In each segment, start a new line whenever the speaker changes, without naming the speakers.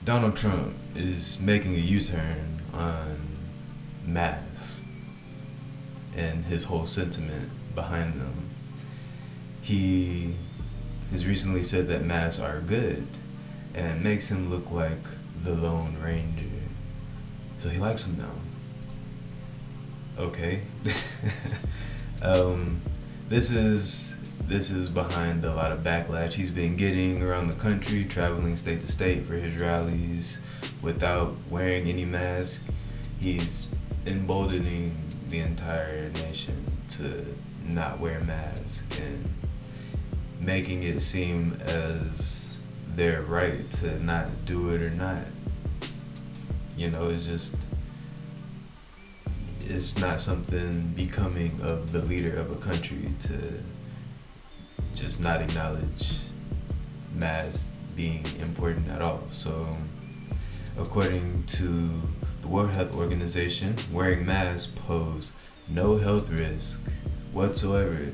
Donald Trump is making a U-turn on masks and his whole sentiment behind them. He has recently said that masks are good and makes him look like the Lone Ranger. So he likes them now. Okay. um, this is behind a lot of backlash he's been getting around the country, traveling state to state for his rallies without wearing any mask. He's emboldening the entire nation to not wear masks and making it seem as their right to not do it or not. It's just it's not something becoming of the leader of a country to just not acknowledge masks being important at all. So, according to the World Health Organization, wearing masks pose no health risk whatsoever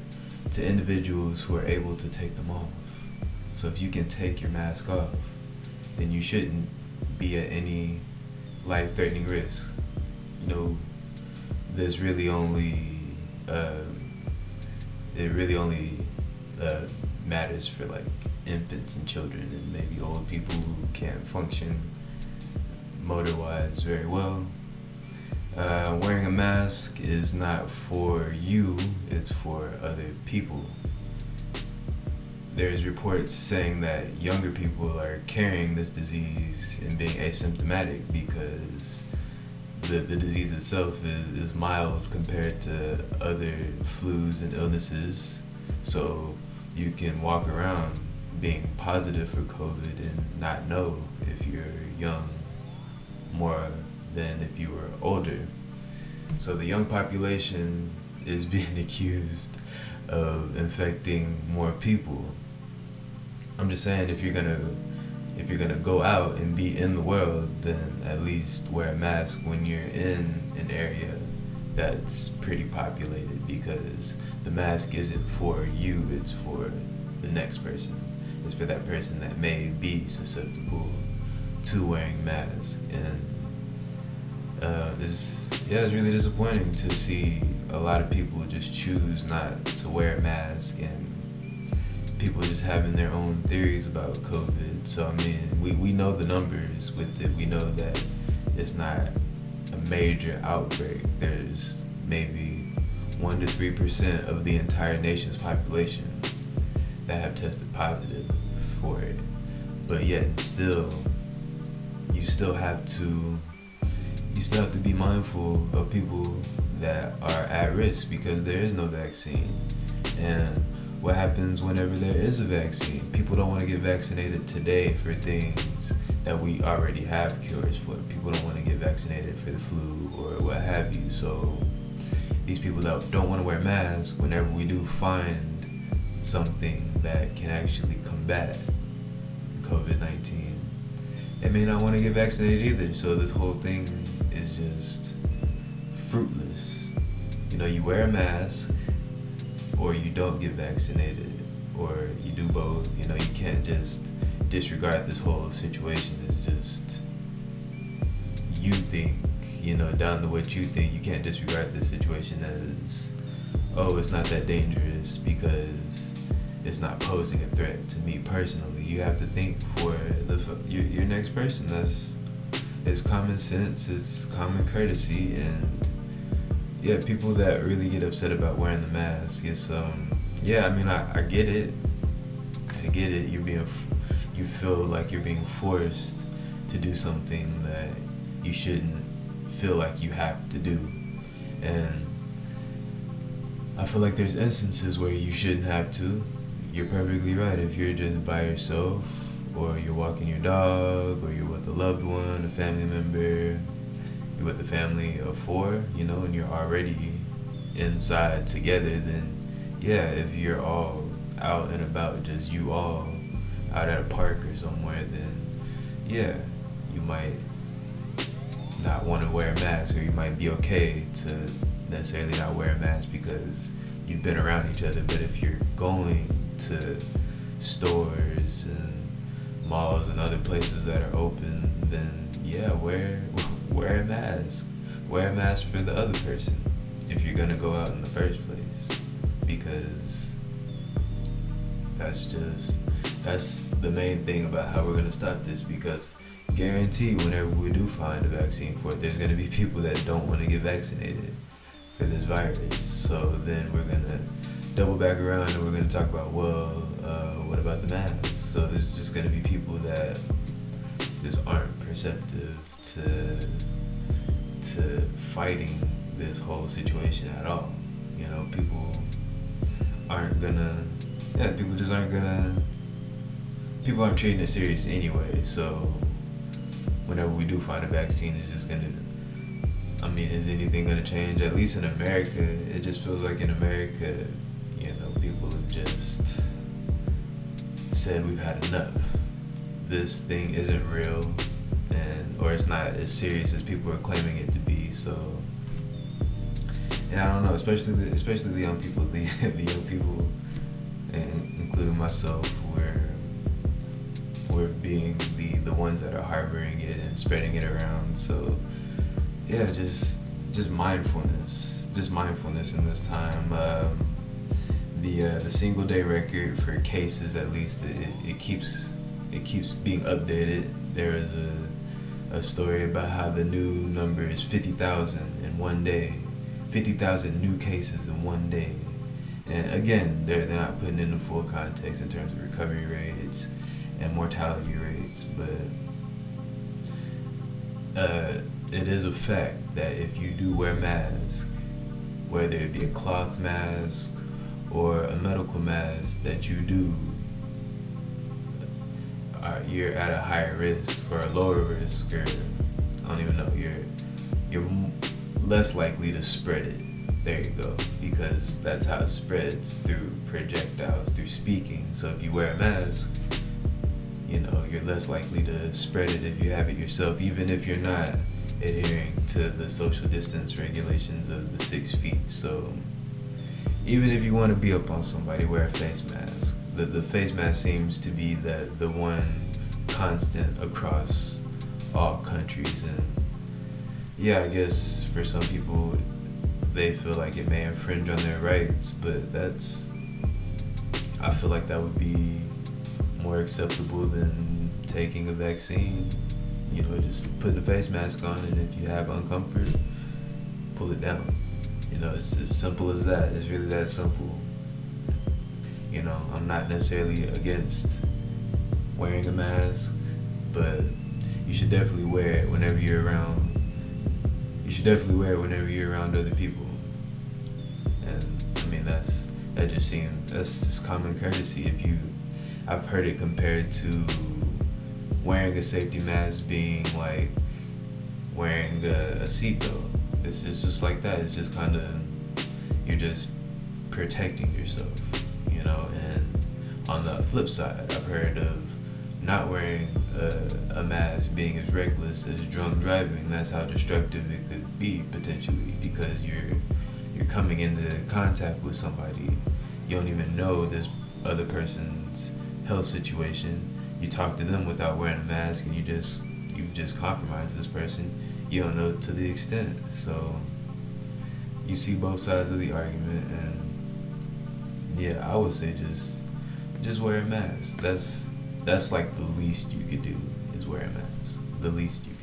to individuals who are able to take them off. So if you can take your mask off, then you shouldn't be at any life-threatening risk. You know, there's really only it really only matters for like infants and children and maybe old people who can't function motor-wise very well. Wearing a mask is not for you, it's for other people. There's reports saying that younger people are carrying this disease and being asymptomatic because the disease itself is mild compared to other flus and illnesses. So you can walk around being positive for COVID and not know if you're young more than if you were older. So the young population is being accused of infecting more people. I'm just saying if you're gonna go out and be in the world, then at least wear a mask when you're in an area that's pretty populated, because the mask isn't for you, it's for the next person. It's for that person that may be susceptible to wearing masks. And it's really disappointing to see a lot of people just choose not to wear a mask, and people just having their own theories about COVID. So I mean, we know the numbers with it. We know that it's not a major outbreak. There's maybe 1 to 3% of the entire nation's population that have tested positive for it. But yet still, you still have to be mindful of people that are at risk, because there is no vaccine. And what happens whenever there is a vaccine? People don't want to get vaccinated today for things that we already have cures for. People don't want to get vaccinated for the flu or what have you. So these people that don't want to wear masks, whenever we do find something that can actually combat COVID-19, they may not want to get vaccinated either. So this whole thing is just fruitless. You wear a mask, or you don't get vaccinated, or you do both. You can't just disregard this whole situation. It's just you think, down to what you think. You can't disregard this situation as, oh, it's not that dangerous because it's not posing a threat to me personally. You have to think for your next person. It's common sense, it's common courtesy. And yeah, people that really get upset about wearing the mask, it's I get it. You feel like you're being forced to do something that you shouldn't feel like you have to do. And I feel like there's instances where you shouldn't have to. You're perfectly right. If you're just by yourself, or you're walking your dog, or you're with a loved one, a family member, you're with a family of 4, and you're already inside together, then yeah, if you're all out and about, just you all out at a park or somewhere, then yeah, you might not want to wear a mask, or you might be okay to necessarily not wear a mask because you've been around each other. But if you're going to stores and malls and other places that are open, then yeah, wear a mask. Wear a mask for the other person if you're gonna go out in the first place, because that's the main thing about how we're gonna stop this. Because guarantee whenever we do find a vaccine for it, there's gonna be people that don't want to get vaccinated for this virus. So then we're gonna double back around and we're gonna talk about, well, what about the masks? So there's just gonna be people that just aren't perceptive to fighting this whole situation at all. You know, people aren't gonna, yeah, people just aren't gonna, people aren't treating it serious anyway. So whenever we do find a vaccine, it's just gonna, I mean, is anything gonna change? At least in America, it just feels like in America, you know, people have just said we've had enough. This thing isn't real, or it's not as serious as people are claiming it to be. So, and I don't know, especially the young people, the young people, and including myself, we're being the ones that are harboring it and spreading it around. So, yeah, just mindfulness in this time. The single day record for cases, at least, it keeps being updated. There is a story about how the new number is 50,000 in one day. 50,000 new cases in one day. And again, they're not putting in the full context in terms of recovery rates and mortality rates, but it is a fact that if you do wear masks, whether it be a cloth mask or a medical mask, that you do, you're at a higher risk or a lower risk, or I don't even know, you're less likely to spread it. There you go, because that's how it spreads, through projectiles, through speaking. So if you wear a mask, you know, you're less likely to spread it if you have it yourself, even if you're not adhering to the social distance regulations of the 6 feet. So even if you want to be up on somebody, wear a face mask. The face mask seems to be the one constant across all countries. And yeah, I guess for some people they feel like it may infringe on their rights, but I feel like that would be more acceptable than taking a vaccine. You know, just putting a face mask on, and if you have uncomfort, pull it down. You know, it's as simple as that. It's really that simple. You know, I'm not necessarily against wearing a mask, but you should definitely wear it whenever you're around. You should definitely wear it whenever you're around other people. And I mean, that's just common courtesy. I've heard it compared to wearing a safety mask being like wearing a seatbelt. It's just like that. It's just kind of, you're just protecting yourself, you know. And on the flip side, I've heard of not wearing a mask being as reckless as drunk driving. That's how destructive it could be potentially, because you're coming into contact with somebody. You don't even know this other person's health situation. You talk to them without wearing a mask, and you just compromise this person. You don't know to the extent. So you see both sides of the argument, and yeah, I would say just wear a mask. That's like the least you could do, is wear a mask. The least you could